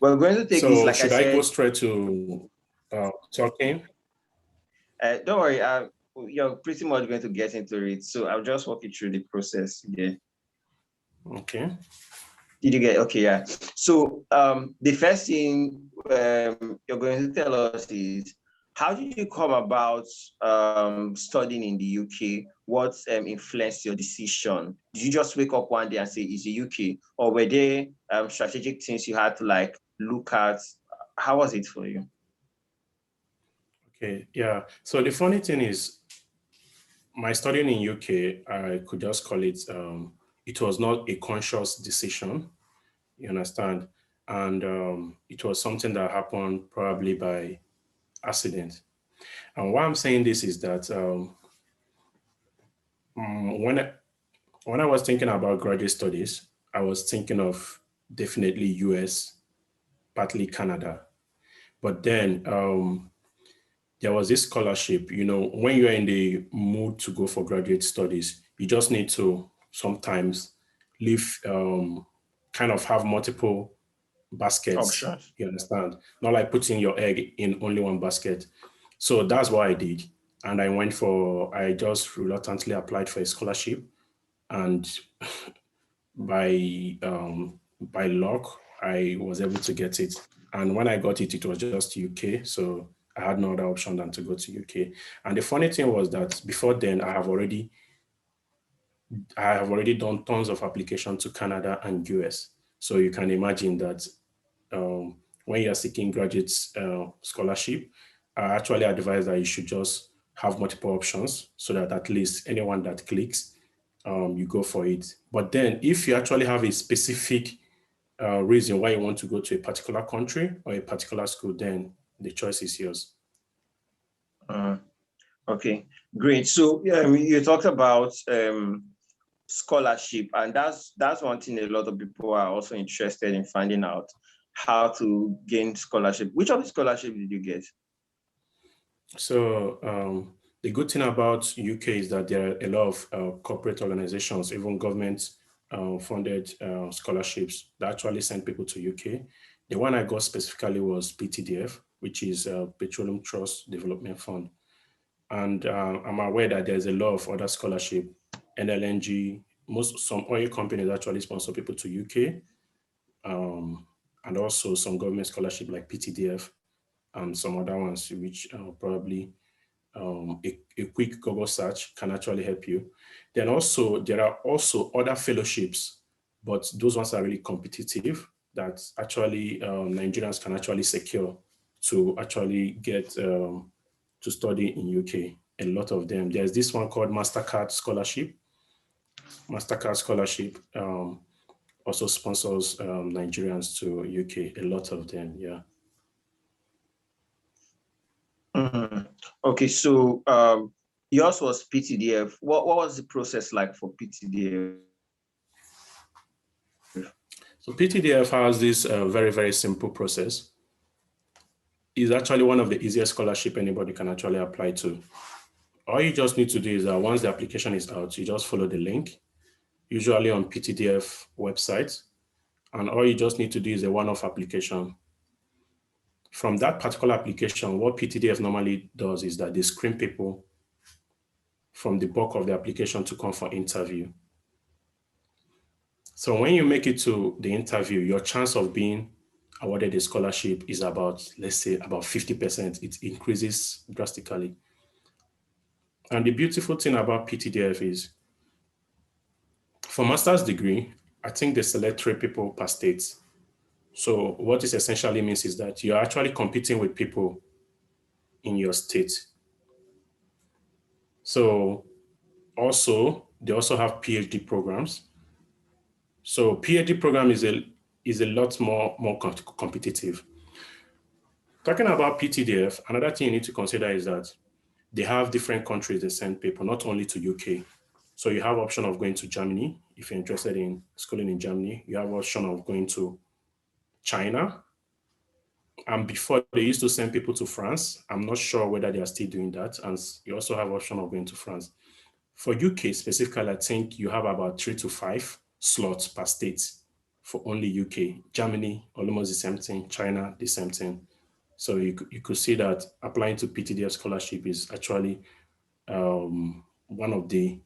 We're going to take this, So like should I I said. go straight to talking? Don't worry, you're pretty much going to get into it. So I'll just walk you through the process. Yeah. Okay. Did you get, okay, yeah. So the first thing you're going to tell us is, how did you come about studying in the UK? What influenced your decision? Did you just wake up one day and say, it's the UK? Or were there strategic things you had to like look at? How was it for you? Okay, yeah. So the funny thing is, my studying in UK, I could just call it, it was not a conscious decision, you understand? And it was something that happened probably by accident. And why I'm saying this is that when I was thinking about graduate studies, I was thinking of definitely US, partly Canada. But then there was this scholarship, when you're in the mood to go for graduate studies, you just need to sometimes leave, kind of have multiple baskets, Options. you understand? Not like putting your egg in only one basket. So that's what I did. And I just reluctantly applied for a scholarship. And by luck, I was able to get it. And when I got it, it was just UK. So I had no other option than to go to UK. And the funny thing was that before then, I have already done tons of application to Canada and US. So you can imagine that when you're seeking graduate scholarship, I actually advise that you should just have multiple options so that at least anyone that clicks, you go for it. But then if you actually have a specific reason why you want to go to a particular country or a particular school, then the choice is yours. Okay, great. So you talked about scholarship, and that's one thing a lot of people are also interested in finding out, how to gain scholarship. Which of the scholarship did you get? So the good thing about UK is that there are a lot of corporate organizations, even government funded scholarships that actually send people to UK. The one I got specifically was PTDF, which is Petroleum Trust Development Fund. And I'm aware that there's a lot of other scholarship, NLNG, some oil companies actually sponsor people to UK, and also some government scholarship like PTDF and some other ones, which probably a quick Google search can actually help you. Then also, there are also other fellowships, but those ones are really competitive that actually Nigerians can actually secure to actually get to study in UK. A lot of them. There's this one called MasterCard Scholarship. MasterCard Scholarship also sponsors Nigerians to UK. A lot of them, yeah. Okay, so yours was PTDF. What was the process like for PTDF? So PTDF has this very, very simple process. It's actually one of the easiest scholarship anybody can actually apply to. All you just need to do is that once the application is out, you just follow the link, usually on PTDF website. And all you just need to do is a one-off application. From that particular application, what PTDF normally does is that they screen people from the bulk of the application to come for interview. So when you make it to the interview, your chance of being awarded a scholarship is about, let's say, about 50%. It increases drastically. And the beautiful thing about PTDF is, for master's degree, I think they select 3 people per state. So what this essentially means is that you're actually competing with people in your state. So also, they also have PhD programs. So PhD program is a lot more competitive. Talking about PTDF, another thing you need to consider is that they have different countries they send people, not only to UK. So you have option of going to Germany if you're interested in schooling in Germany. You have option of going to China. And before they used to send people to France. I'm not sure whether they are still doing that. And you also have option of going to France. For UK specifically, I think you have about 3 to 5 slots per state for only UK. Germany, almost the same thing. China, the same thing. So you could see that applying to PTDF scholarship is actually one of the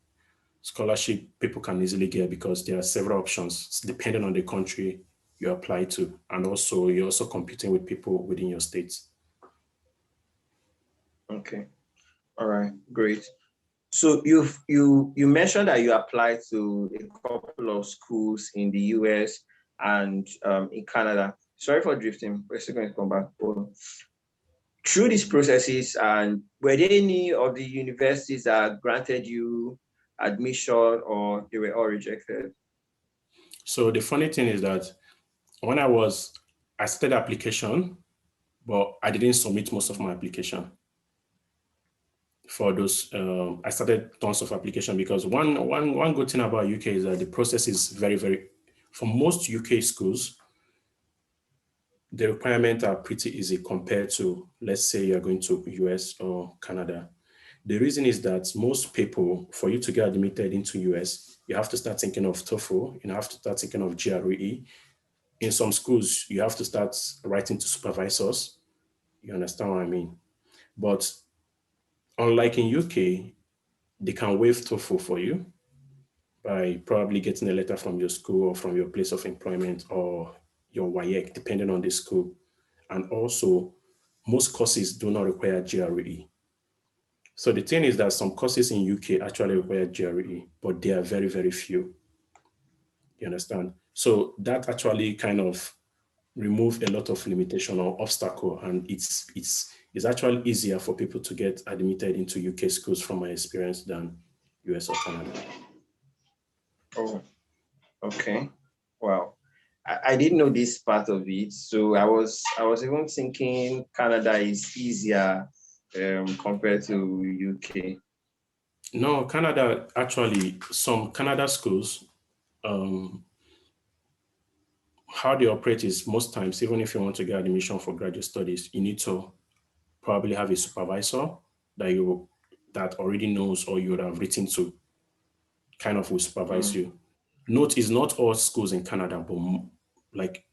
scholarship people can easily get, because there are several options depending on the country you apply to, and also you're also competing with people within your state. Okay. All right. Great. So you mentioned that you applied to a couple of schools in the US and in Canada. Sorry for drifting. We're still going to come back. But through these processes, and were there any of the universities that granted you admission, or they were all rejected? So the funny thing is that when I started application, but I didn't submit most of my application for those. I started tons of application because one good thing about UK is that the process is very, very, for most UK schools, the requirements are pretty easy compared to, let's say you're going to US or Canada. The reason is that most people, for you to get admitted into US, you have to start thinking of TOEFL, you have to start thinking of GRE. In some schools, you have to start writing to supervisors. You understand what I mean? But unlike in UK, they can waive TOEFL for you by probably getting a letter from your school or from your place of employment or your WAEC, depending on the school. And also, most courses do not require GRE. So the thing is that some courses in UK actually require GRE, but they are very, very few. You understand? So that actually kind of remove a lot of limitation or obstacle, and it's actually easier for people to get admitted into UK schools from my experience than US or Canada. Oh, okay. Wow. I didn't know this part of it. So I was even thinking Canada is easier compared to UK. No, Canada, actually, some Canada schools, um, how they operate is most times, even if you want to get admission for graduate studies, you need to probably have a supervisor that that already knows, or you would have written to, kind of will supervise Mm. you. Note is not all schools in Canada, but like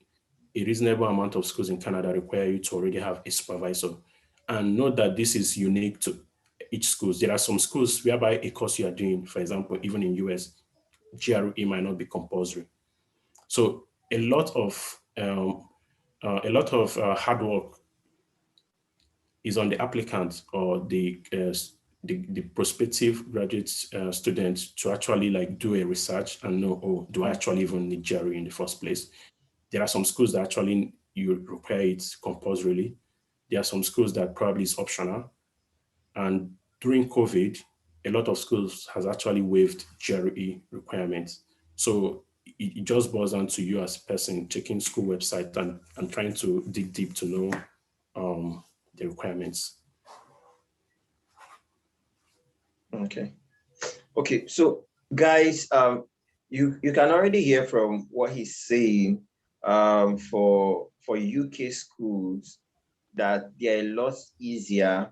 a reasonable amount of schools in Canada require you to already have a supervisor. And note that this is unique to each school. There are some schools whereby a course you are doing, for example, even in US, GRE might not be compulsory. So a lot of hard work is on the applicant or the prospective graduate student to actually like do a research and know, oh, do I actually even need GRE in the first place? There are some schools that actually you require it compulsorily. There are some schools that probably is optional. And during COVID, a lot of schools has actually waived GRE requirements. So it just boils down to you as a person checking school website and trying to dig deep to know the requirements. Okay. Okay. So guys, you can already hear from what he's saying for UK schools that they're a lot easier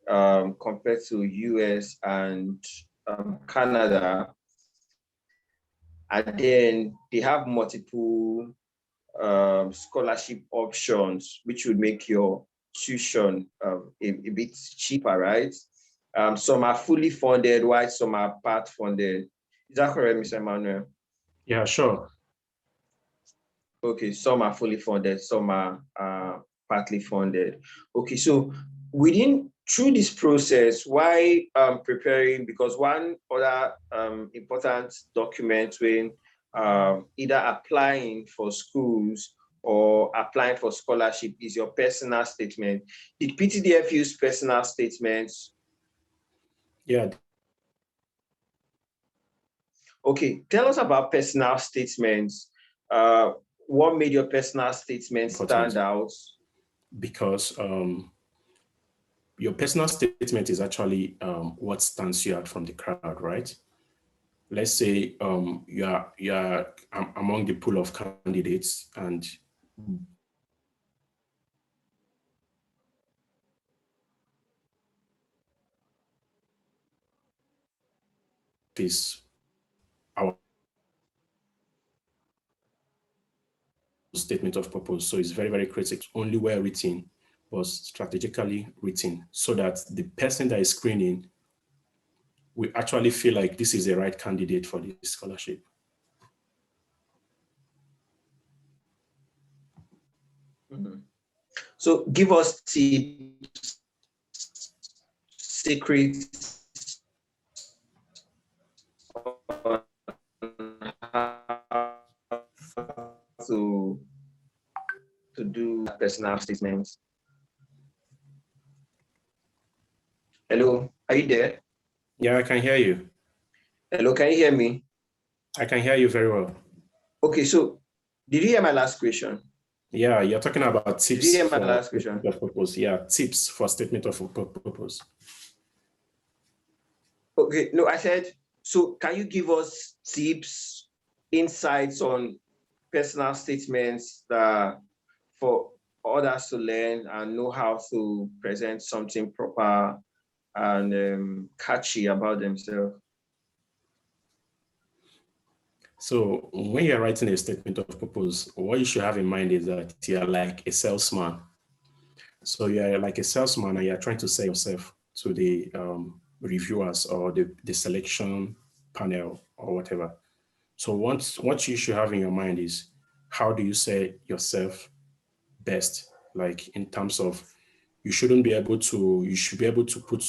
compared to US and Canada. And then they have multiple scholarship options, which would make your tuition a bit cheaper, right? Some are fully funded, while some are part funded. Is that correct, Mr. Emmanuel? Yeah, sure. Okay, some are fully funded, some are partly funded. Okay, so through this process, why preparing? Because one other important document when either applying for schools or applying for scholarship is your personal statement. Did PTDF use personal statements? Yeah. Okay, tell us about personal statements. What made your personal statement stand Important out? because your personal statement is actually what stands you out from the crowd, right? Let's say you are among the pool of candidates, and this our statement of purpose. So it's very, very critical. Only well written, but strategically written, so that the person that is screening will actually feel like this is the right candidate for this scholarship. Mm-hmm. So give us tips, secrets on how to do personal statements. Hello, are you there? Yeah, I can hear you. Hello, can you hear me? I can hear you very well. Okay, so did you hear my last question? Yeah, you're talking about Did you tips hear my for last statement question? of purpose. Yeah, tips for statement of purpose. Okay, no, I said, so can you give us tips, insights on personal statements that for others to learn and know how to present something proper and catchy about themselves? So when you're writing a statement of purpose, what you should have in mind is that you're like a salesman. So you're like a salesman and you're trying to sell yourself to the reviewers or the selection panel or whatever. So what you should have in your mind is, how do you sell yourself best? Like, in terms of, you should be able to put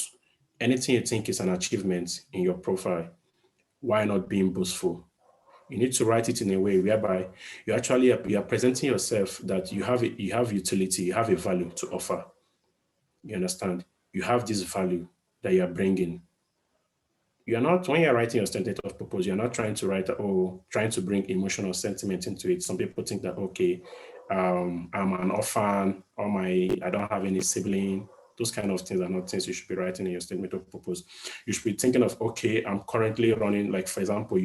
anything you think is an achievement in your profile. Why not being boastful? You need to write it in a way whereby you are presenting yourself that you have utility, you have a value to offer. You understand? You have this value that you are bringing. You're not, when you're writing your statement of purpose, you're not trying to write, trying to bring emotional sentiment into it. Some people think that, okay, I'm an orphan, I don't have any sibling. Those kind of things are not things you should be writing in your statement of purpose. You should be thinking of, okay, I'm currently running, like, for example,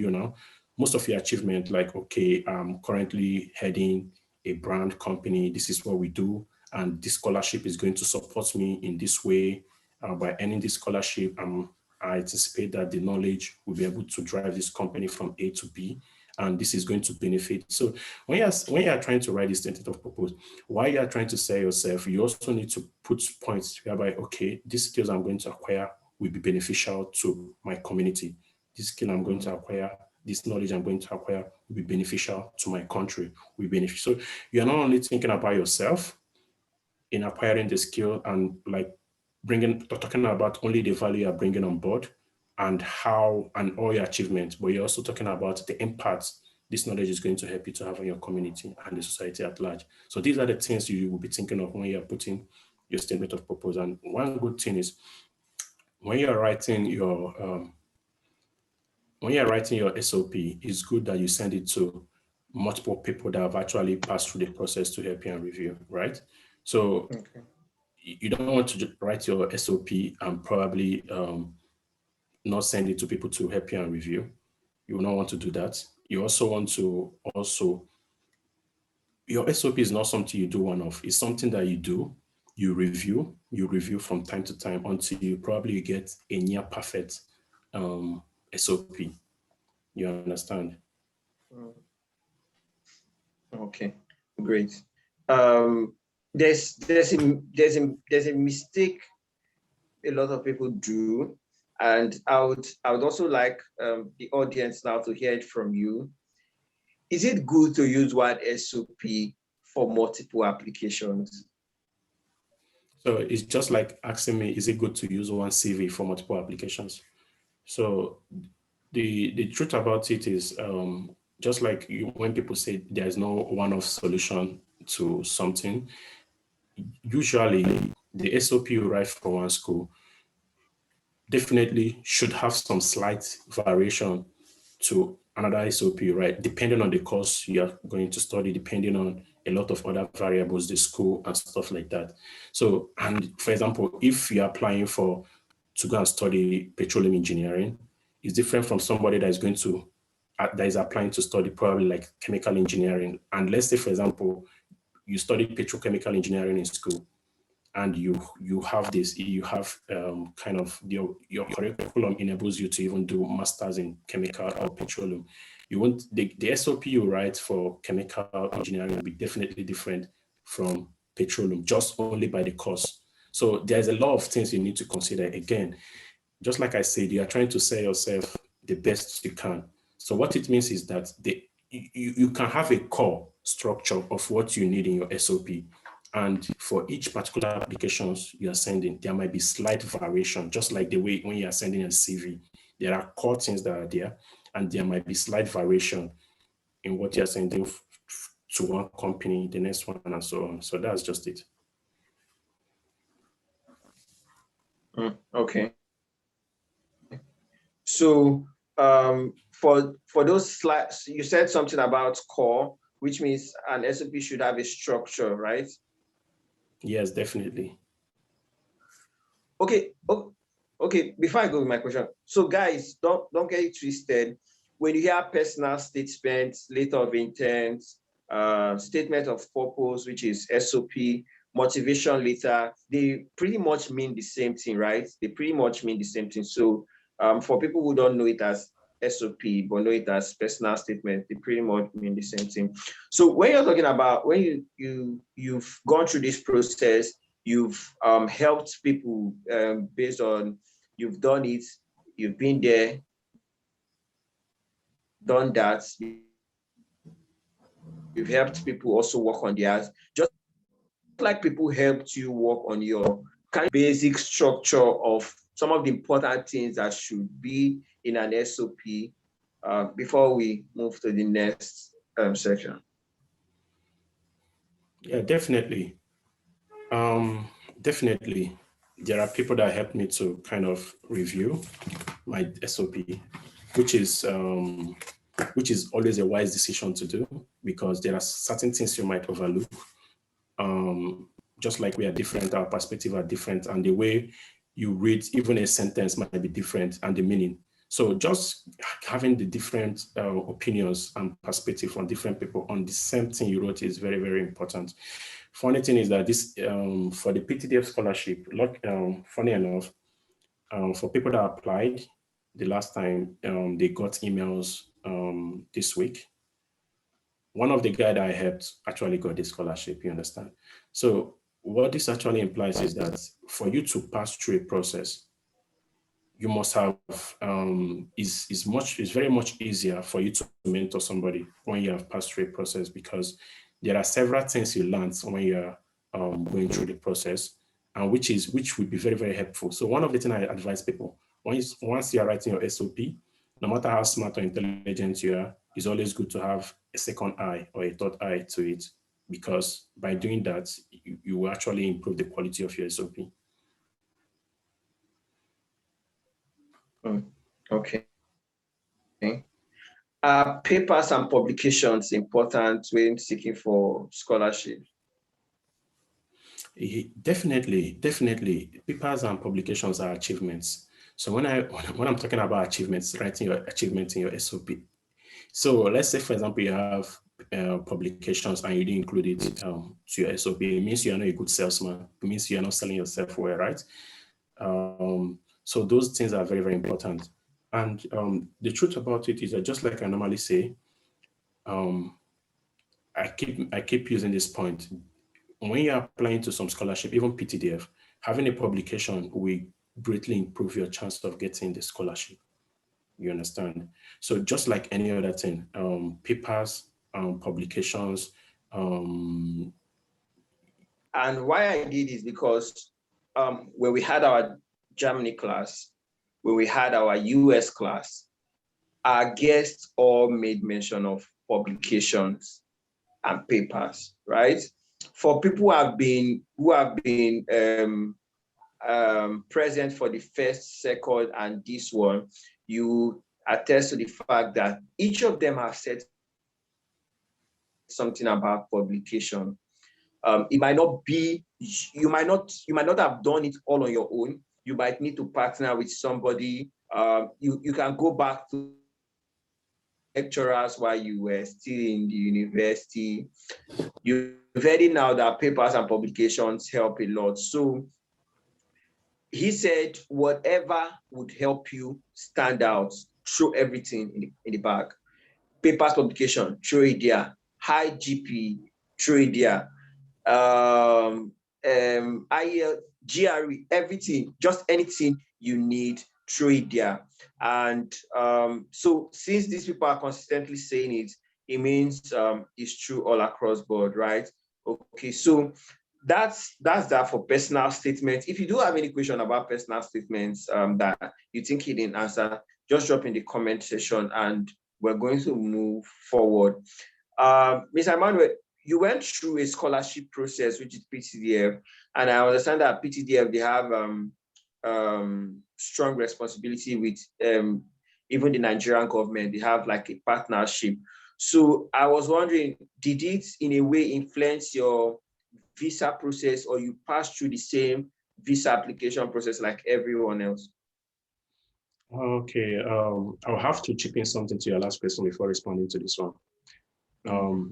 most of your achievement, like, okay, I'm currently heading a brand company. This is what we do. And this scholarship is going to support me in this way. By earning this scholarship, I anticipate that the knowledge will be able to drive this company from A to B, and this is going to benefit. So when you're trying to write this statement of purpose, while you're trying to sell yourself, you also need to put points whereby, okay, these skills I'm going to acquire will be beneficial to my community. This skill I'm going to acquire, this knowledge I'm going to acquire will be beneficial to my country, will be beneficial. So you're not only thinking about yourself in acquiring the skill and like talking about only the value you're bringing on board and all your achievements, but you're also talking about the impact this knowledge is going to help you to have on your community and the society at large. So these are the things you will be thinking of when you're putting your statement of purpose. And one good thing is, when you're writing your SOP, it's good that you send it to multiple people that have actually passed through the process to help you and review, right? So Okay. you don't want to just write your SOP and probably not send it to people to help you and review. You will not want to do that. You also want to your SOP is not something you do one-off. It's something that you review from time to time until you probably get a near perfect SOP. You understand? Okay, great. There's a mistake a lot of people do, and I would also like the audience now to hear it from you. Is it good to use one SOP for multiple applications? So it's just like asking me, is it good to use one CV for multiple applications? So the truth about it is, just like when people say there's no one-off solution to something, usually the SOP you write for one school definitely should have some slight variation to another SOP, right? Depending on the course you are going to study, depending on a lot of other variables, the school and stuff like that. So, and for example, if you're applying to go and study petroleum engineering, it's different from somebody that is going to that is applying to study probably like chemical engineering. And let's say, for example, you study petrochemical engineering in school, and you have kind of your curriculum enables you to even do masters in chemical or petroleum. You want the SOP you write for chemical engineering will be definitely different from petroleum, just only by the cost. So there's a lot of things you need to consider. Again, just like I said, you are trying to sell yourself the best you can. So what it means is that you can have a core structure of what you need in your SOP. And for each particular applications you are sending, there might be slight variation, just like the way when you are sending a CV, there are core things that are there, and there might be slight variation in what you're sending to one company, the next one, and so on. So that's just it. Okay. So for those slides, you said something about core, which means an SOP should have a structure, right? Yes, definitely. Okay. Okay. Before I go with my question, so guys, don't get it twisted. When you hear personal statements, letter of intent, statement of purpose, which is SOP, motivation letter, they pretty much mean the same thing, right? They pretty much mean the same thing. So for people who don't know it as SOP, but know it as personal statement, they pretty much mean the same thing. So when you're talking about when you've gone through this process, you've helped people based on you've done it, you've been there, done that, you've helped people also work on theirs, just like people helped you work on your kind of basic structure of some of the important things that should be in an SOP before we move to the next section. Yeah, definitely. Definitely. There are people that help me to kind of review my SOP, which is always a wise decision to do, because there are certain things you might overlook. Just like we are different, our perspective are different, and the way you read even a sentence might be different, and the meaning. So just having the different opinions and perspective from different people on the same thing you wrote is very, very important. Funny thing is that this for the PTDF scholarship, funny enough, for people that applied the last time, they got emails this week. One of the guys that I helped actually got the scholarship, you understand? So what this actually implies is that for you to pass through a process, you must have is very much easier for you to mentor somebody when you have passed through a process, because there are several things you learn when you're going through the process, and which would be very, very helpful. So one of the things I advise people, once you're writing your SOP, no matter how smart or intelligent you are, it's always good to have a second eye or a third eye to it, because by doing that, you will actually improve the quality of your SOP. Okay. Are papers and publications important when seeking for scholarship? Definitely. Papers and publications are achievements. So when I'm talking about achievements, writing your achievements in your SOP. So let's say, for example, you have publications and you didn't include it to your SOP. It means you are not a good salesman. It means you are not selling yourself well, right? So those things are very, very important. And the truth about it is that, just like I normally say, I keep using this point. When you're applying to some scholarship, even PTDF, having a publication will greatly improve your chance of getting the scholarship. You understand? So just like any other thing, papers, publications. And why I did is because when we had our Germany class, when we had our US class, our guests all made mention of publications and papers, right? For people who have been present for the first, second, and this one, you attest to the fact that each of them have said something about publication. It might not be, you might not have done it all on your own. You might need to partner with somebody. You can go back to lecturers while you were still in the university. You've heard it now that papers and publications help a lot. So he said, whatever would help you stand out, throw everything in the bag. papers publication, throw it there. High GP, throw it there. IEL, GRE, everything, just anything you need, throw it there. And so since these people are consistently saying it, it means it's true all across board, right? Okay, so that's that for personal statements. If you do have any question about personal statements that you think you didn't answer, just drop in the comment section and we're going to move forward. Ms. Emmanuel, you went through a scholarship process, which is PTDF, and I understand that PTDF, they have strong responsibility with even the Nigerian government. They have like a partnership. So I was wondering, did it in a way influence your visa process, or you passed through the same visa application process like everyone else? Okay, I'll have to chip in something to your last question before responding to this one.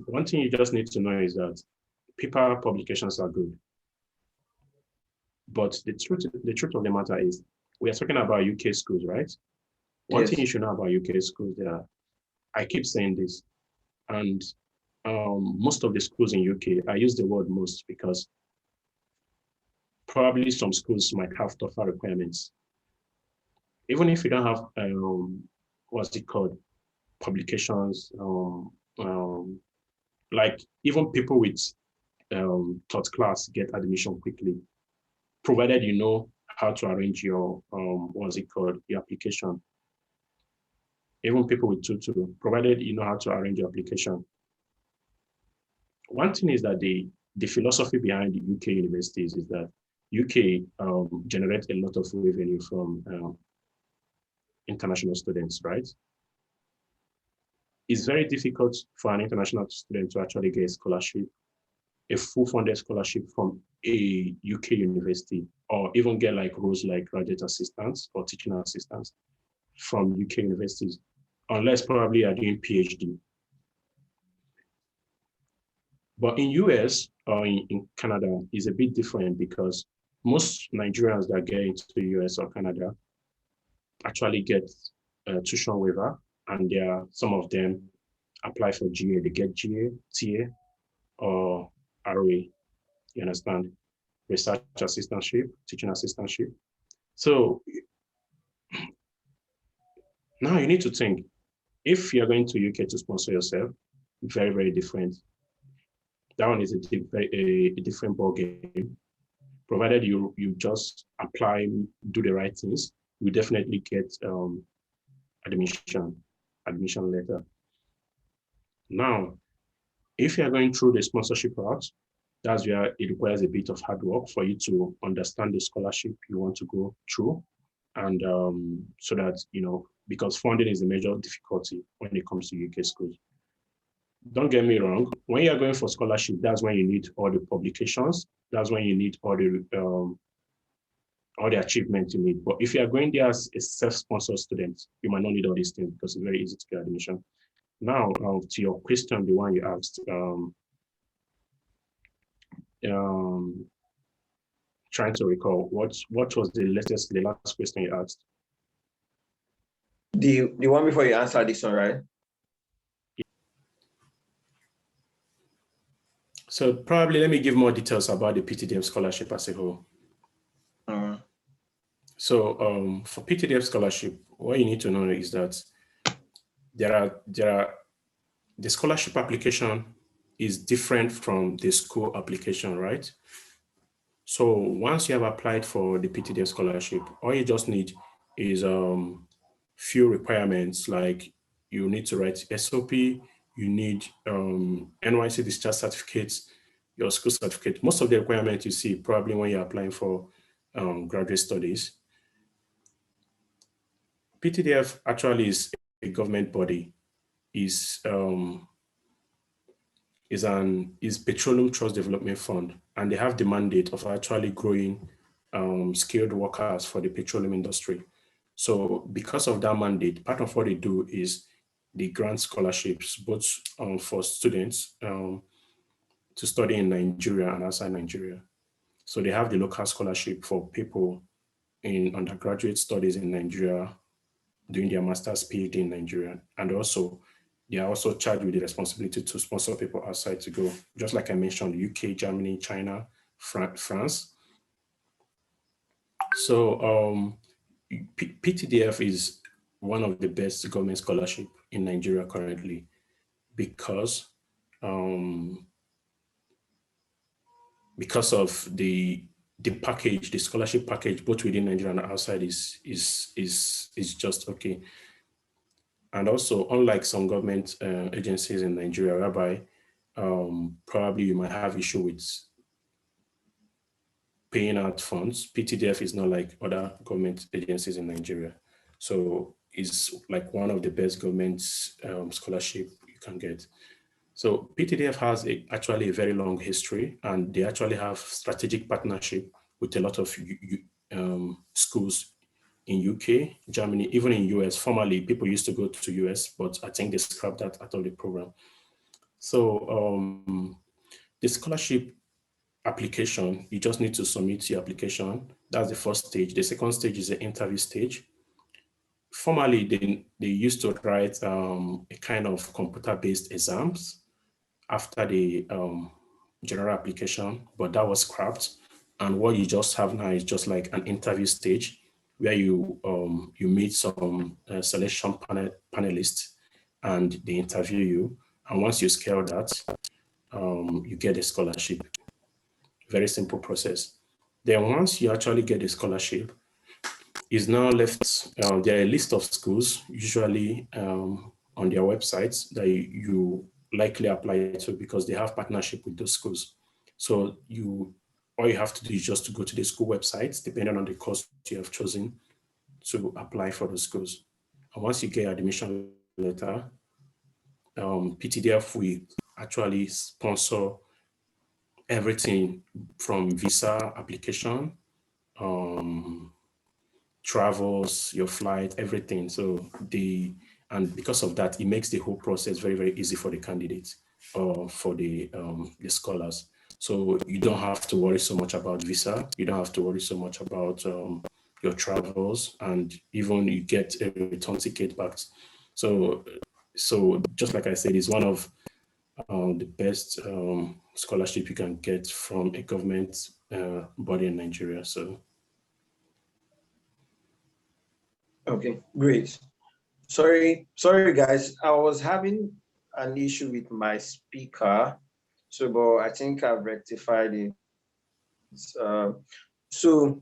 One thing you just need to know is that paper publications are good. But the truth of the matter is, we are talking about UK schools, right? One thing you should know about UK schools, I keep saying this, and most of the schools in UK, I use the word most because probably some schools might have tougher requirements. Even if you don't have, what's it called, publications, like even people with third class get admission quickly, provided you know how to arrange your, what's it called, your application. Even people with 2-2, provided you know how to arrange your application. One thing is that the philosophy behind the UK universities is that UK generates a lot of revenue from international students, right? It's very difficult for an international student to actually get a scholarship, a full funded scholarship from a UK university, or even get like roles like graduate assistants or teaching assistants from UK universities, unless probably you're doing PhD. But in US or in Canada is a bit different because most Nigerians that get into the US or Canada actually get a tuition waiver, and some of them apply for GA. They get GA, TA, or RA, you understand? Research assistantship, teaching assistantship. So now you need to think, if you're going to UK to sponsor yourself, very, very different. That one is a different ball game. Provided you just apply, do the right things, you definitely get admission letter. Now, if you're going through the sponsorship route, that's where it requires a bit of hard work for you to understand the scholarship you want to go through. And so that, because funding is a major difficulty when it comes to UK schools. Don't get me wrong, when you're going for scholarship, that's when you need all the publications, that's when you need all the achievements you need. But if you are going there as a self-sponsored student, you might not need all these things because it's very easy to get admission. Now, to your question, the one you asked, trying to recall, what was the last question you asked? The one before you answer this one, right? So probably let me give more details about the PTDF scholarship as a whole. So for PTDF scholarship, what you need to know is that the scholarship application is different from the school application, right? So once you have applied for the PTDF scholarship, all you just need is few requirements, like you need to write SOP, you need NYC discharge certificates, your school certificate. Most of the requirements you see probably when you're applying for graduate studies. PTDF actually is a government body, is Petroleum Trust Development Fund, and they have the mandate of actually growing skilled workers for the petroleum industry. So because of that mandate, part of what they do is they grant scholarships, both for students to study in Nigeria and outside Nigeria. So they have the local scholarship for people in undergraduate studies in Nigeria, doing their master's PhD in Nigeria, and also they are also charged with the responsibility to sponsor people outside to go. Just like I mentioned, UK, Germany, China, France. So PTDF is one of the best government scholarship in Nigeria currently because of the package, the scholarship package, both within Nigeria and outside is just okay. And also, unlike some government agencies in Nigeria, whereby probably you might have issue with paying out funds, PTDF is not like other government agencies in Nigeria. So it's like one of the best government scholarship you can get. So PTDF has actually a very long history, and they actually have strategic partnership with a lot of schools in UK, Germany, even in US. Formerly, people used to go to US, but I think they scrapped that out of the program. So the scholarship application, you just need to submit your application. That's the first stage. The second stage is the interview stage. Formerly, they used to write a kind of computer-based exams after the general application, but that was scrapped. And what you just have now is just like an interview stage where you meet some selection panelists and they interview you. And once you scale that, you get a scholarship. Very simple process. Then once you actually get a scholarship, is now left, there are a list of schools, usually on their websites, that you likely apply to because they have partnership with those schools. So all you have to do is just to go to the school websites, depending on the course you have chosen, to apply for the schools. And once you get admission letter, PTDF will actually sponsor everything from visa application, travels, your flight, everything. So and because of that, it makes the whole process very, very easy for the candidates or for the scholars. So you don't have to worry so much about visa. You don't have to worry so much about your travels, and even you get a return ticket back. So just like I said, it's one of the best scholarship you can get from a government body in Nigeria. So. Okay, great. Sorry, guys. I was having an issue with my speaker, but I think I've rectified it. So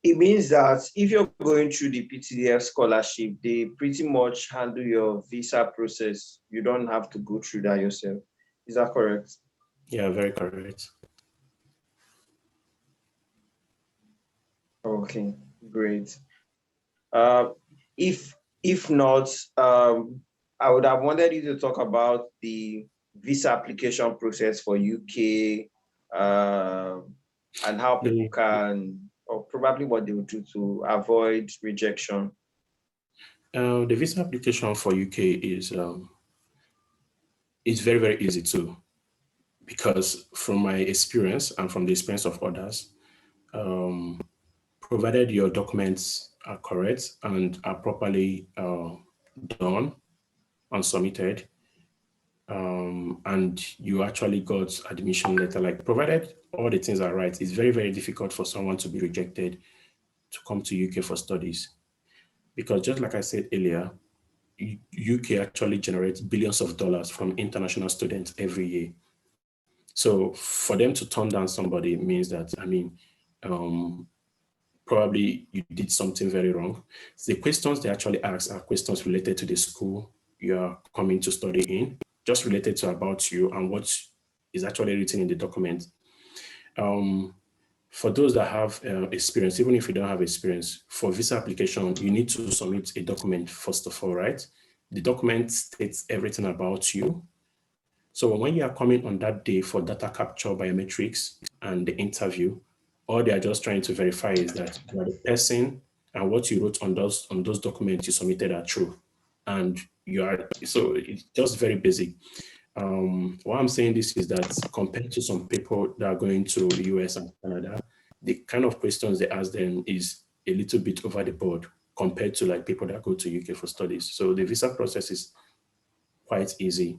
it means that if you're going through the PTDF scholarship, they pretty much handle your visa process. You don't have to go through that yourself. Is that correct? Yeah, very correct. Okay, great. If not, I would have wanted you to talk about the visa application process for UK, and how people can, or probably what they would do to avoid rejection. The visa application for UK is very, very easy too, because from my experience and from the experience of others, provided your documents are correct and are properly done and submitted, and you actually got admission letter, like provided all the things are right, it's very, very difficult for someone to be rejected to come to UK for studies. Because just like I said earlier, UK actually generates billions of dollars from international students every year. So for them to turn down somebody means that, probably you did something very wrong. The questions they actually ask are questions related to the school you are coming to study in, just related to about you and what is actually written in the document. For those that have experience, even if you don't have experience, for visa application, you need to submit a document first of all, right? The document states everything about you. So when you are coming on that day for data capture, biometrics, and the interview, all they are just trying to verify is that you are the person and what you wrote on those documents you submitted are true. And so it's just very basic. Why I'm saying this is that compared to some people that are going to the US and Canada, the kind of questions they ask them is a little bit over the board compared to like people that go to UK for studies. So the visa process is quite easy,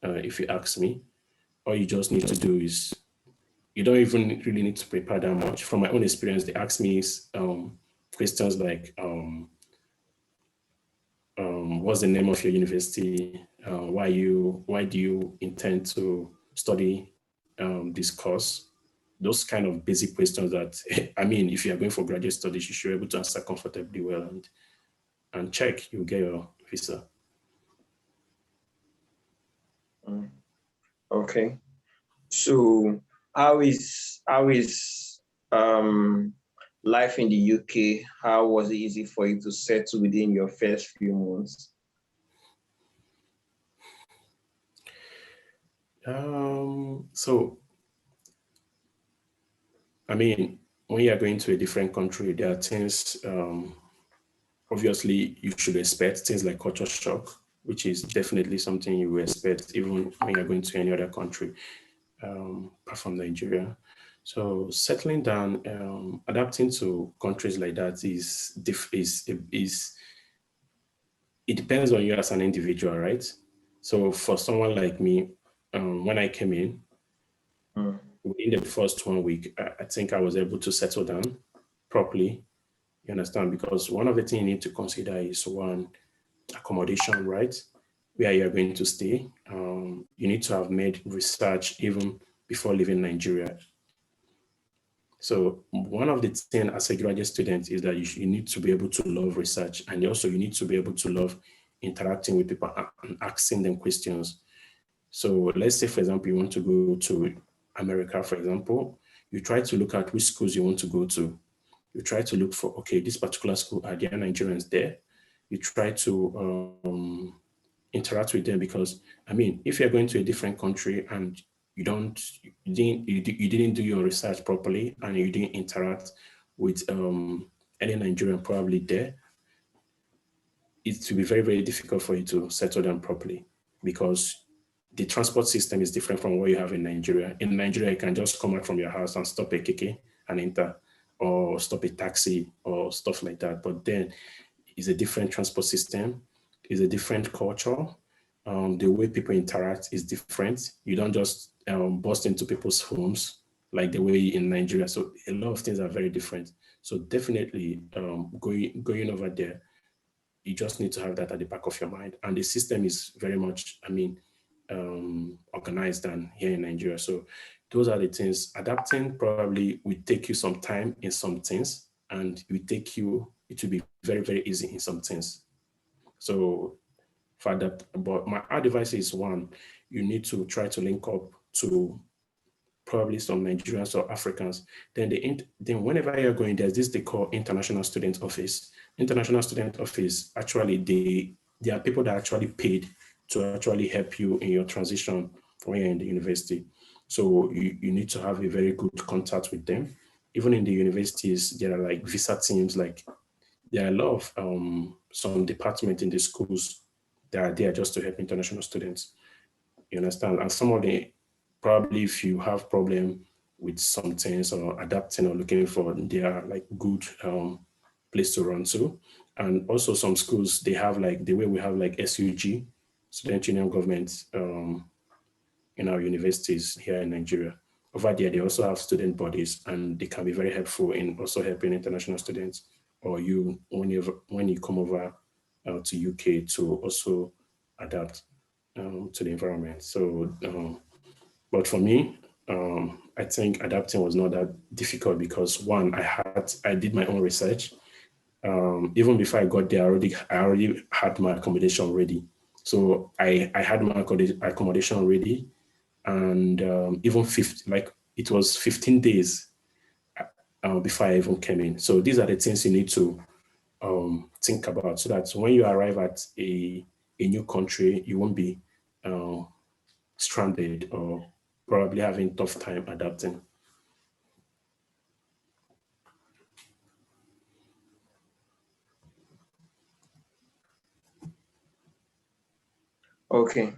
if you ask me. All you just need to do is, you don't even really need to prepare that much. From my own experience, they ask me questions like, what's the name of your university? Why do you intend to study this course? Those kind of basic questions that, I mean, if you are going for graduate studies, you should be able to answer comfortably well, and check, you get your visa. Okay. So how is life in the UK? How was it easy for you to settle within your first few months? So, I mean, when you are going to a different country, there are things, obviously, you should expect things like culture shock, which is definitely something you will expect even when you're going to any other country, apart from Nigeria. So settling down, adapting to countries like that is it depends on you as an individual, right? So for someone like me, when I came in, within the first 1 week, I think I was able to settle down properly. You understand? Because one of the things you need to consider is, one, accommodation, right? Where you're going to stay. You need to have made research even before leaving Nigeria. So one of the things as a graduate student is that you need to be able to love research, and also you need to be able to love interacting with people and asking them questions. So let's say, for example, you want to go to America, for example, you try to look at which schools you want to go to. You try to look for, okay, this particular school, are there Nigerians there? You try to interact with them, because, I mean, if you're going to a different country and you didn't do your research properly, and you didn't interact with any Nigerian probably there, it will be very, very difficult for you to settle down properly, because the transport system is different from what you have in Nigeria. In Nigeria, you can just come out from your house and stop a keke and enter, or stop a taxi or stuff like that. But then it's a different transport system, it's a different culture. The way people interact is different. You don't just burst into people's homes like the way in Nigeria. So a lot of things are very different. So definitely going over there, you just need to have that at the back of your mind. And the system is very much, I mean, organized than here in Nigeria. So those are the things. Adapting probably will take you some time in some things, and it will be very, very easy in some things. So for that, but my advice is, one, you need to try to link up to probably some Nigerians or Africans. Then whenever you're going, there's this they call International Student Office. International Student Office, actually, they are people that are actually paid to actually help you in your transition when you're in the university. So you need to have a very good contact with them. Even in the universities, there are like visa teams, like there are a lot of some departments in the schools that are there just to help international students. You understand? And some of the, probably if you have problem with some things or adapting or looking for, they are like good place to run to. And also some schools, they have like the way we have like SUG, Student Union Government, in our universities here in Nigeria. Over there, they also have student bodies, and they can be very helpful in also helping international students, or you when you come over to UK to also adapt to the environment. So, but for me, I think adapting was not that difficult, because, one, I did my own research. Even before I got there, I already had my accommodation ready. So I had my accommodation ready, and even 50, like it was 15 days before I even came in. So these are the things you need to think about, so that when you arrive at a new country, you won't be stranded or probably having tough time adapting. Okay.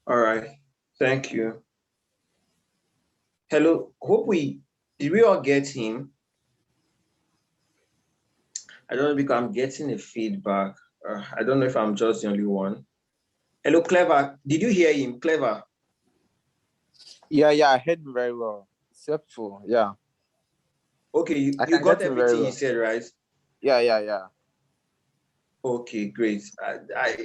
All right. Thank you. Hello. Did we all get him? I don't know, because I'm getting a feedback. I don't know if I'm just the only one. Hello, Clever. Did you hear him, Clever? Yeah, I heard him very well. It's helpful. Yeah. Okay, you got everything he said, right? Yeah. Okay, great.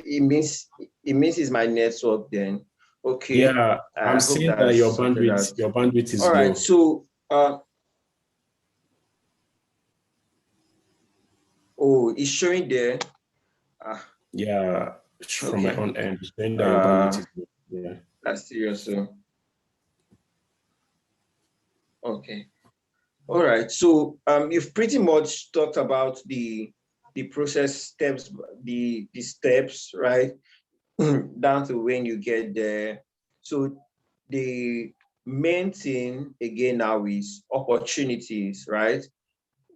It means it's my network then. Okay. Yeah, I'm I hope seeing that your bandwidth is all low. right. So, oh, it's showing there. Yeah, from my Okay. own end, it's showing that your bandwidth is low. Yeah. That's serious. So, okay. All right. So, you've pretty much talked about the process steps, the steps, right? Down to when you get there. So the main thing again now is opportunities, right?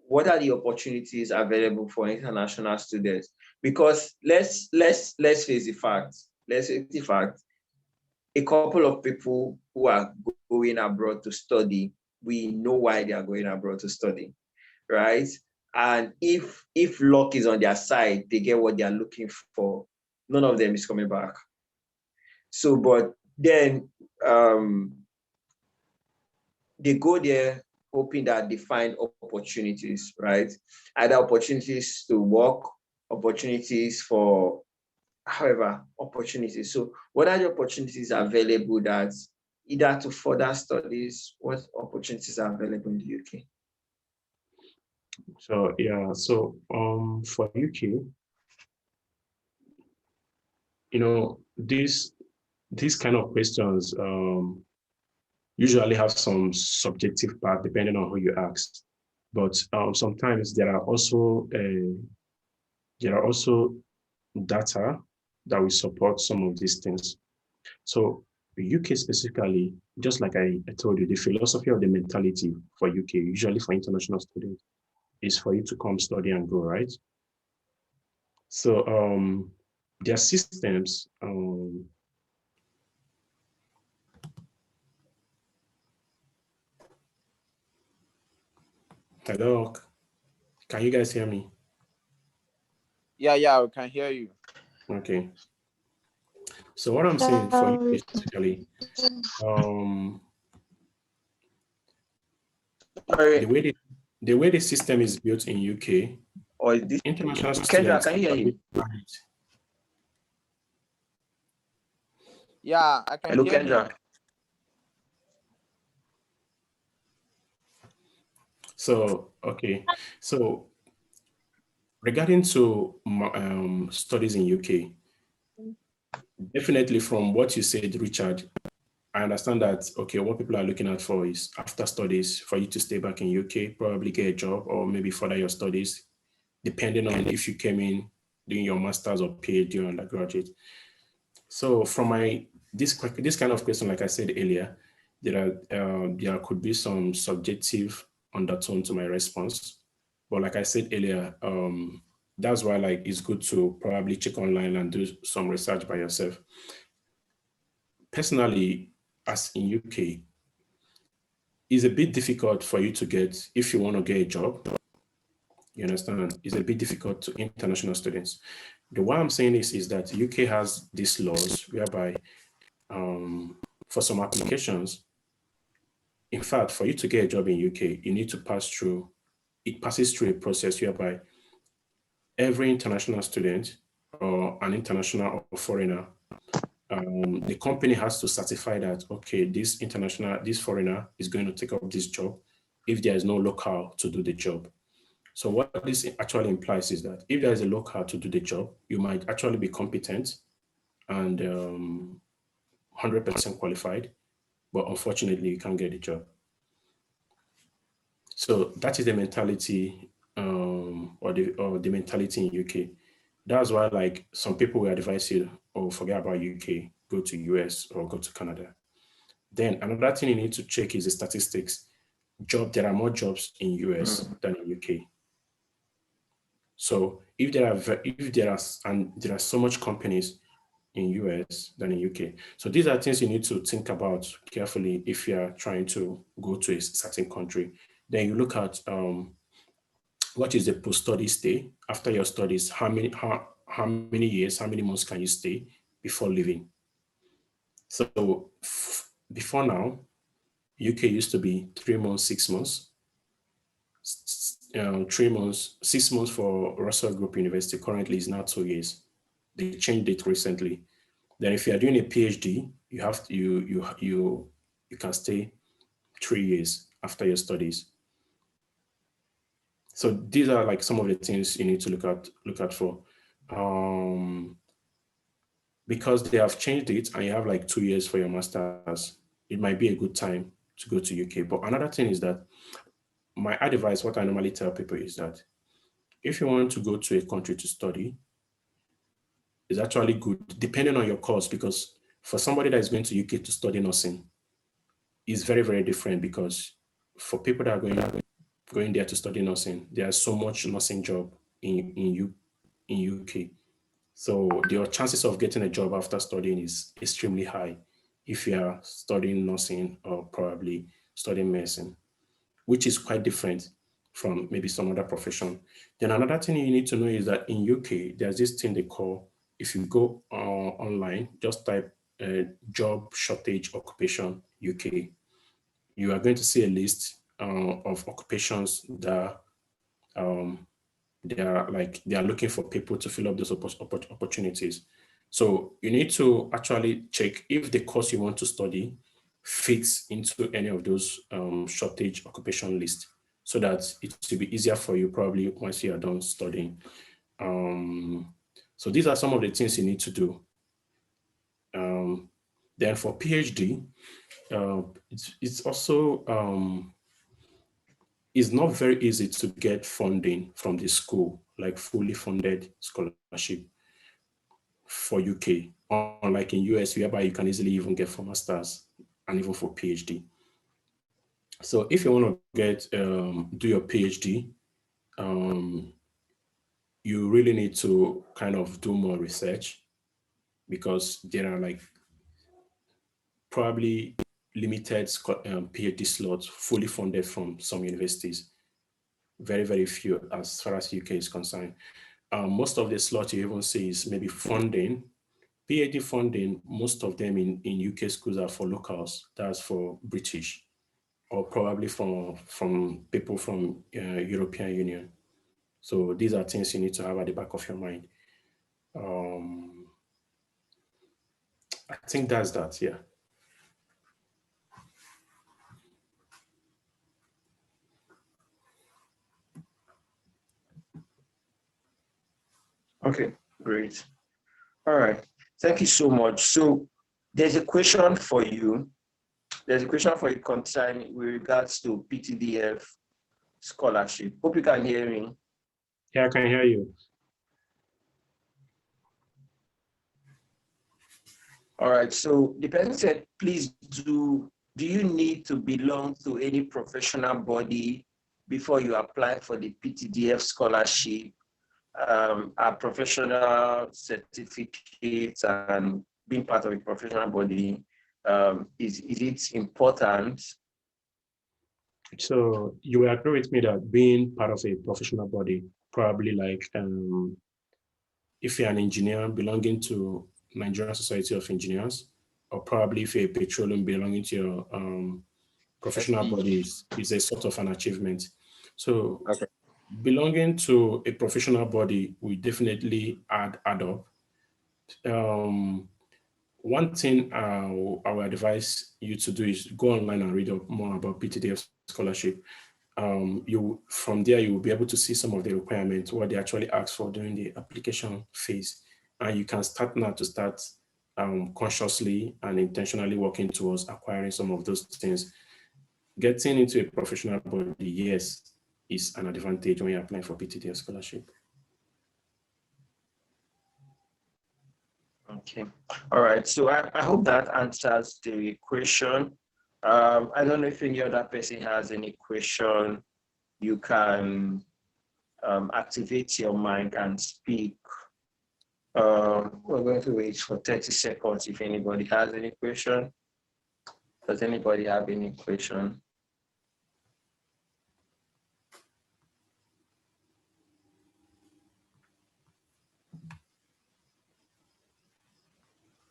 What are the opportunities available for international students? Because let's face the facts. Let's face the fact. A couple of people who are going abroad to study, we know why they are going abroad to study, right? And if luck is on their side, they get what they are looking for. None of them is coming back. So, but then they go there hoping that they find opportunities, right? Either opportunities to work, opportunities for, however, opportunities. So what are the opportunities available that either to further studies, what opportunities are available in the UK? So yeah, so for UK, these kind of questions usually have some subjective part depending on who you ask. But sometimes there are also data that will support some of these things. So UK specifically, just like I told you, the philosophy of the mentality for UK, usually for international students, is for you to come study and go, right? So their systems, hello, can you guys hear me? Yeah, we can hear you. Okay. So what I'm saying for you basically, the way the system is built in UK, or is this international Kendra, students. can you hear you? Yeah, I can hear Kendra. you. So, okay. So regarding to studies in UK, definitely from what you said, Richard, I understand that, okay, what people are looking at for is after studies, for you to stay back in UK, probably get a job or maybe further your studies, depending on if you came in doing your master's or PhD or undergraduate. So from this kind of question, like I said earlier, there could be some subjective undertone to my response. But like I said earlier, that's why it's good to probably check online and do some research by yourself. Personally, as in UK, it's a bit difficult for you to get, if you want to get a job, you understand, it's a bit difficult to international students. The why I'm saying this is that UK has these laws whereby for some applications, in fact, for you to get a job in UK, you need to it passes through a process whereby every international student or an international or foreigner, the company has to certify that, okay, this foreigner is going to take up this job if there is no local to do the job. So what this actually implies is that if there is a local to do the job, you might actually be competent and 100% qualified, but unfortunately you can't get the job. So that is the mentality or the mentality in UK. That's why some people will advise you, oh, forget about UK, go to US or go to Canada. Then another thing you need to check is the statistics. There are more jobs in US than in UK. So if there are so much companies in US than in UK. So these are things you need to think about carefully if you are trying to go to a certain country. Then you look at what is the post-study stay after your studies? How many years, how many months can you stay before leaving. So before now, UK used to be 3 months, 6 months. 3 months, 6 months for Russell Group University currently is now 2 years. They changed it recently. Then if you are doing a PhD, you have to, you can stay 3 years after your studies. So these are like some of the things you need to look out for. Because they have changed it and you have like 2 years for your master's, it might be a good time to go to UK. But another thing is that my advice, what I normally tell people is that if you want to go to a country to study, it's actually good depending on your course, because for somebody that is going to UK to study nursing, it's very, very different, because for people that are going there to study nursing, there's so much nursing job in UK. So your chances of getting a job after studying is extremely high if you are studying nursing or probably studying medicine, which is quite different from maybe some other profession. Then another thing you need to know is that in UK, there's this thing they call, if you go online, just type job shortage occupation UK, you are going to see a list of occupations that they are looking for people to fill up those opportunities. So you need to actually check if the course you want to study fits into any of those shortage occupation lists, so that it will be easier for you probably once you are done studying. So these are some of the things you need to do. Then for PhD, it's also it's not very easy to get funding from the school, like fully funded scholarship for UK, unlike in US, whereby you can easily even get for masters and even for PhD. So if you want to get do your PhD, you really need to kind of do more research, because there are like probably limited PhD slots fully funded from some universities. Very, very few as far as UK is concerned. Most of the slots you even see is maybe funding, PhD funding. Most of them in UK schools are for locals, that's for British, or probably from people from European Union. So these are things you need to have at the back of your mind. I think that's that, yeah. Okay, great. All right. Thank you so much. So there's a question for you. There's a question for you concerning with regards to PTDF scholarship. Hope you can hear me. Yeah, I can hear you. All right. So the person said, please do you need to belong to any professional body before you apply for the PTDF scholarship? Our professional certificates and being part of a professional body, is it important? So you will agree with me that being part of a professional body, probably like if you're an engineer belonging to Nigerian Society of Engineers, or probably if you're a petroleum belonging to your professional bodies, is a sort of an achievement. So Okay. belonging to a professional body will definitely add up. One thing I will advise you to do is go online and read up more about PTDF scholarship. From there you will be able to see some of the requirements, what they actually ask for during the application phase, and you can start now to start consciously and intentionally working towards acquiring some of those things. Getting into a professional body, yes, is an advantage when you're applying for PTDF scholarship. Okay. All right. So I hope that answers the question. I don't know if any other person has any question. You can activate your mic and speak. We're going to wait for 30 seconds if anybody has any question. Does anybody have any question?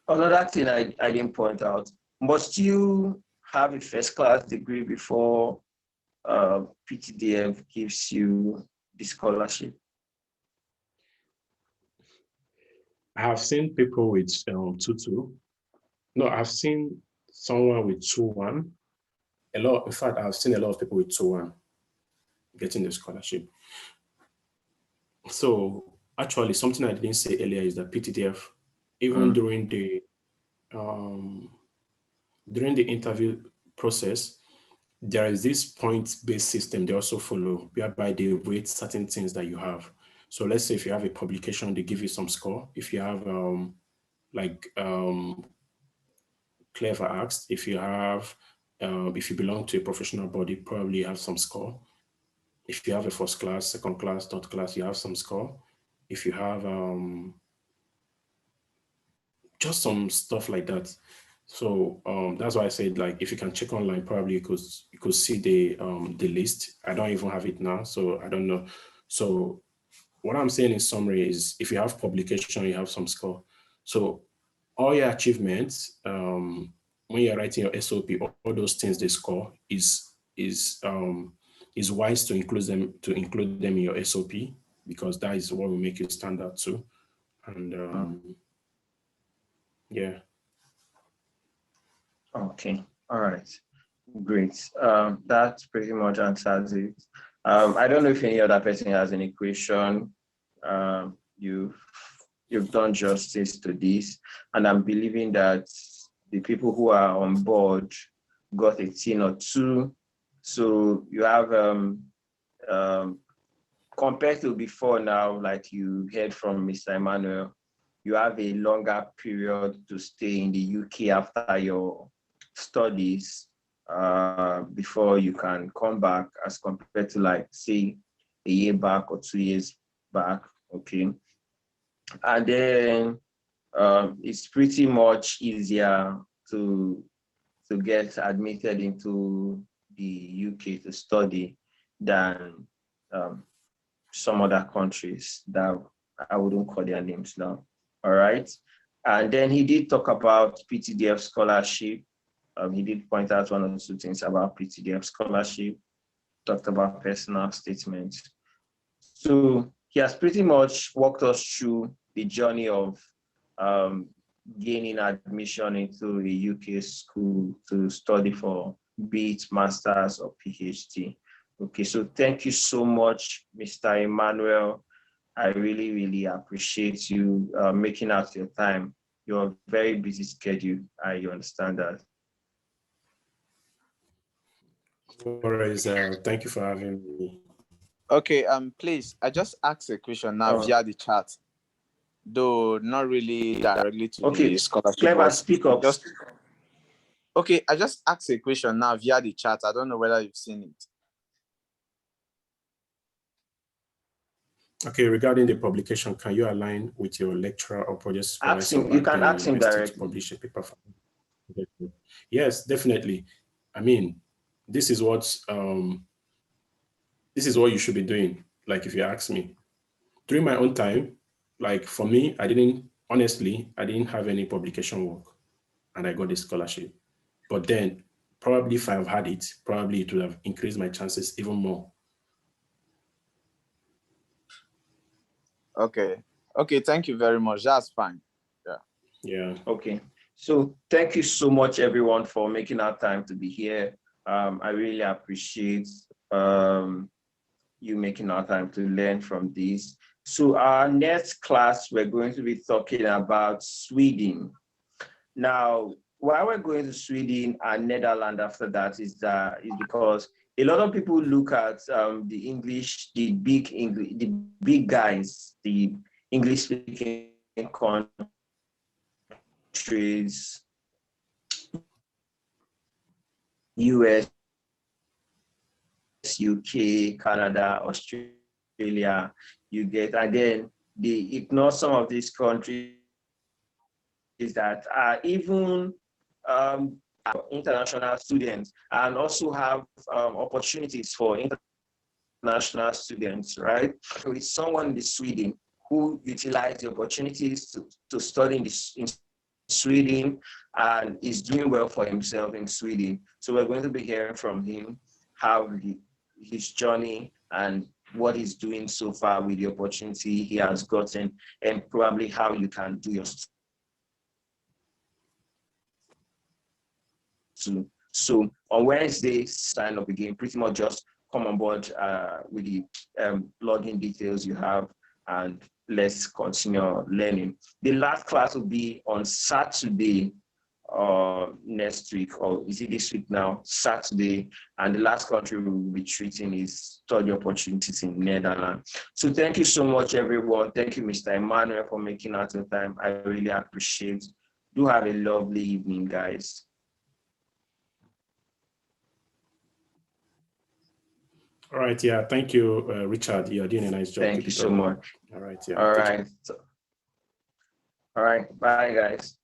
Another thing I didn't point out, must you have a first class degree before PTDF gives you the scholarship? I have seen people with 2-2. No, I've seen someone with 2-1. In fact, I've seen a lot of people with 2-1 getting the scholarship. So actually, something I didn't say earlier is that PTDF, even during the interview process, there is this point-based system they also follow, whereby they rate certain things that you have. So let's say if you have a publication, they give you some score. If you have clever acts, if you belong to a professional body, probably you have some score. If you have a first class, second class, third class, you have some score. If you have just some stuff like that. So that's why I said, like, if you can check online, probably you could see the list. I don't even have it now, so I don't know. So what I'm saying in summary is, if you have publication, you have some score. So all your achievements, when you're writing your SOP, all those things they score is wise to include them in your SOP, because that is what will make you stand out too. And yeah. Okay, all right, great. That pretty much answers it. I don't know if any other person has any question. You've done justice to this, and I'm believing that the people who are on board got a thing or two. So you have compared to before now, like you heard from Mr. Emmanuel, you have a longer period to stay in the UK after your studies before you can come back, as compared to, like, say, a year back or 2 years back. Okay. And then it's pretty much easier to get admitted into the UK to study than some other countries that I wouldn't call their names now. All right. And then he did talk about PTDF scholarship. He did point out one or two things about PTDF scholarship, talked about personal statements. So he has pretty much walked us through the journey of gaining admission into a UK school to study for, be it master's or PhD. Okay, so thank you so much, Mr. Emmanuel. I really, really appreciate you making out your time. You're a very busy schedule. I understand that. Thank you for having me. Okay, please, I just asked a question now via the chat, though not really directly to the scholarship. Clever, speak up. Okay, I just asked a question now via the chat. I don't know whether you've seen it. Okay, regarding the publication, can you align with your lecturer or project supervisor? You can ask him directly. To publish a paper for him? Yes, definitely. I mean, this is what you should be doing. Like, if you ask me, during my own time, like for me, I didn't have any publication work, and I got a scholarship. But then, probably if I've had it, probably it would have increased my chances even more. Okay. Okay, thank you very much. That's fine. Yeah. Okay. So thank you so much, everyone, for making our time to be here. I really appreciate you making our time to learn from this. So our next class, we're going to be talking about Sweden. Now, why we're going to Sweden and Netherlands after that is because a lot of people look at the big guys, the English-speaking countries, US, UK, Canada, Australia, and then they ignore some of these countries that are even international students, and also have opportunities for international students, right? So it's someone in Sweden who utilized the opportunities to study in Sweden, and is doing well for himself in Sweden. So we're going to be hearing from him how his journey and what he's doing so far with the opportunity he has gotten, and probably how you can do your so on Wednesday, sign up again. Pretty much just come on board with the login details you have, and let's continue learning. The last class will be on Saturday next week, or is it this week now? Saturday, and the last country we will be treating is study opportunities in Netherlands. So thank you so much, everyone. Thank you, Mr. Emmanuel, for making out the time. I really appreciate it. Do have a lovely evening, guys. All right, yeah, thank you, Richard. You're doing a nice job. Thank you so much. All right, yeah. All right. All right, bye, guys.